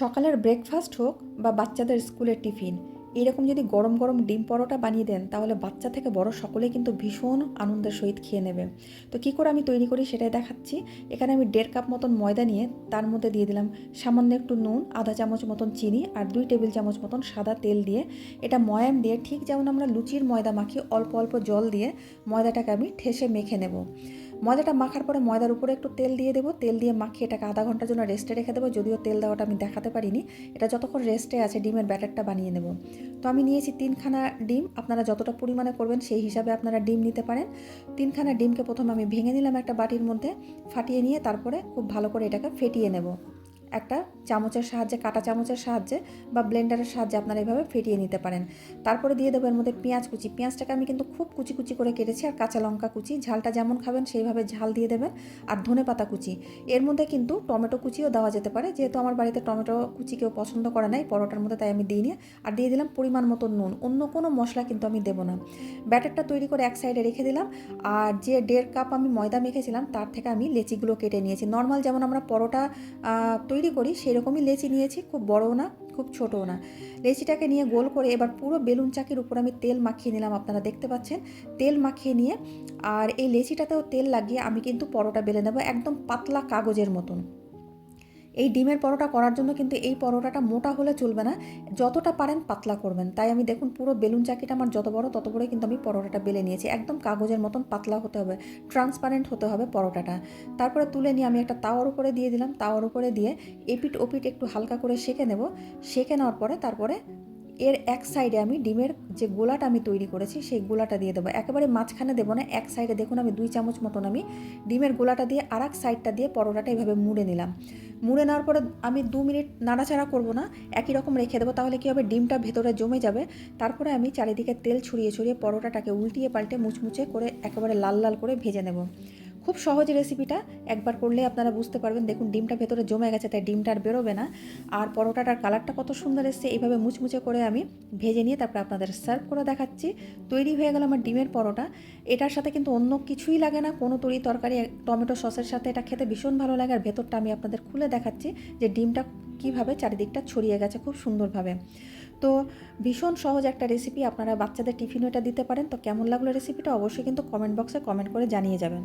সকালের ব্রেকফাস্ট হোক বা বাচ্চাদের স্কুলের টিফিন, এরকম যদি গরম গরম ডিম পরোটা বানিয়ে দেন তাহলে বাচ্চা থেকে বড় সকলেই কিন্তু ভীষণ আনন্দের সহিত খেয়ে নেবে। তো কী করে আমি তৈরি করি সেটাই দেখাচ্ছি। এখানে আমি 1.5 কাপ মতন ময়দা নিয়ে তার মধ্যে দিয়ে দিলাম সামান্য একটু নুন, আধা চামচ মতন চিনি আর 2 টেবিল চামচ মতন সাদা তেল দিয়ে এটা ময়াম দিয়ে ঠিক যেমন আমরা লুচির ময়দা মাখি অল্প অল্প জল দিয়ে ময়দাটাকে আমি ঠেসে মেখে নেব। ময়দাটা মাখার পরে ময়দার উপরে একটু তেল দিয়ে দেবো, তেল দিয়ে মাখিয়ে এটাকে আধা ঘন্টার জন্য রেস্টে রেখে দেবো। যদিও তেল দেওয়াটা আমি দেখাতে পারিনি, এটা যতক্ষণ রেস্টে আছে ডিমের ব্যাটারটা বানিয়ে নেব। তো আমি নিয়েছি 3খানা ডিম, আপনারা যতটা পরিমাণে করবেন সেই হিসাবে আপনারা ডিম নিতে পারেন। 3খানা ডিমকে প্রথমে আমি ভেঙে নিলাম একটা বাটির মধ্যে, ফাটিয়ে নিয়ে তারপরে খুব ভালো করে এটাকে ফেটিয়ে নেব। একটা চামচের সাহায্যে, কাঁটা চামচের সাহায্যে বা ব্লেন্ডারের সাহায্যে আপনারা এভাবে ফেটিয়ে নিতে পারেন। তারপরে দিয়ে দেবো এর মধ্যে পেঁয়াজ কুচি। পেঁয়াজটাকে আমি কিন্তু খুব কুচি কুচি করে কেটেছি, আর কাঁচা লঙ্কা কুচি। ঝালটা যেমন খাবেন সেইভাবে ঝাল দিয়ে দেবেন। আর ধনেপাতা কুচি। এর মধ্যে কিন্তু টমেটো কুচিও দেওয়া যেতে পারে, যেহেতু আমার বাড়িতে টমেটো কুচি কেউ পছন্দ করে নাই পরোটার মধ্যে, তাই আমি দিইনি। আর দিয়ে দিলাম পরিমাণ মতো নুন। অন্য কোনো মশলা কিন্তু আমি দেবো না। ব্যাটারটা তৈরি করে এক সাইডে রেখে দিলাম। আর যে 1.5 কাপ আমি ময়দা মেখেছিলাম তার থেকে আমি লেচিগুলো কেটে নিয়েছি। নর্মাল যেমন আমরা পরোটা তৈরি করি সেই রকমই লেচি নিয়েছি, খুব বড়ও না খুব ছোটও না। লেচিটাকে নিয়ে গোল করে এবার পুরো বেলুন চাকির উপর আমি তেল মাখিয়ে নিলাম, আপনারা দেখতে পাচ্ছেন। তেল মাখিয়ে নিয়ে আর এই লেচিটাতেও তেল লাগিয়ে আমি কিন্তু পরোটা বেলে নেব একদম পাতলা কাগজের মতন। এই ডিমের পরোটা করার জন্য কিন্তু এই পরোটাটা মোটা হলে চলবে না, যতটা পারেন পাতলা করবেন। তাই আমি দেখুন পুরো বেলুন চাকিটা আমার যত বড় তত বড়ই কিন্তু আমি পরোটাটা বেলে নিয়েছি। একদম কাগজের মতন পাতলা হতে হবে, ট্রান্সপারেন্ট হতে হবে পরোটাটা। তারপরে তুলে নিয়ে আমি একটা তাওয়ার উপরে দিয়ে দিলাম। তাওয়ার উপরে দিয়ে এপিট ওপিট একটু হালকা করে সেঁকে নেব। সেঁকে নেওয়ার পরে তারপরে এর এক সাইডে আমি ডিমের যে গোলাটা আমি তৈরি করেছি সেই গোলাটা দিয়ে দেবো। একেবারে মাঝখানে দেবো না, এক সাইডে দেখুন আমি 2 চামচ মতন আমি ডিমের গোলাটা দিয়ে আর এক সাইডটা দিয়ে পরোটাটা এভাবে মুড়ে নিলাম। মুড়ে নেওয়ার পরে আমি 2 মিনিট নাড়াচাড়া করব না, একই রকম রেখে দেবো, তাহলে কী হবে ডিমটা ভেতরে জমে যাবে। তারপরে আমি চারিদিকে তেল ছড়িয়ে ছড়িয়ে পরোটাটাকে উল্টিয়ে পাল্টে মুচমুচে করে একেবারে লাল লাল করে ভেজে নেব। খুব সহজ রেসিপিটা, একবার করলে আপনারা বুঝতে পারবেন। দেখুন ডিমটা ভেতরে জমে গেছে, তাই ডিমটা আর বেরোবে না। আর পরোটাটার কালারটা কত সুন্দর এসছে। এইভাবে মুচমুচে করে আমি ভেজে নিয়ে তারপরে আপনাদের সার্ভ করে দেখাচ্ছি। তৈরি হয়ে গেল আমার ডিমের পরোটা। এটার সাথে কিন্তু অন্য কিছুই লাগে না, কোনো তরি তরকারি। টমেটো সসের সাথে এটা খেতে ভীষণ ভালো লাগে। আর ভেতরটা আমি আপনাদের খুলে দেখাচ্ছি যে ডিমটা কীভাবে চারিদিকটা ছড়িয়ে গেছে খুব সুন্দরভাবে। তো ভীষণ সহজ একটা রেসিপি, আপনারা বাচ্চাদের টিফিনও এটা দিতে পারেন। তো কেমন লাগলো রেসিপিটা অবশ্যই কিন্তু কমেন্ট বক্সে কমেন্ট করে জানিয়ে যাবেন।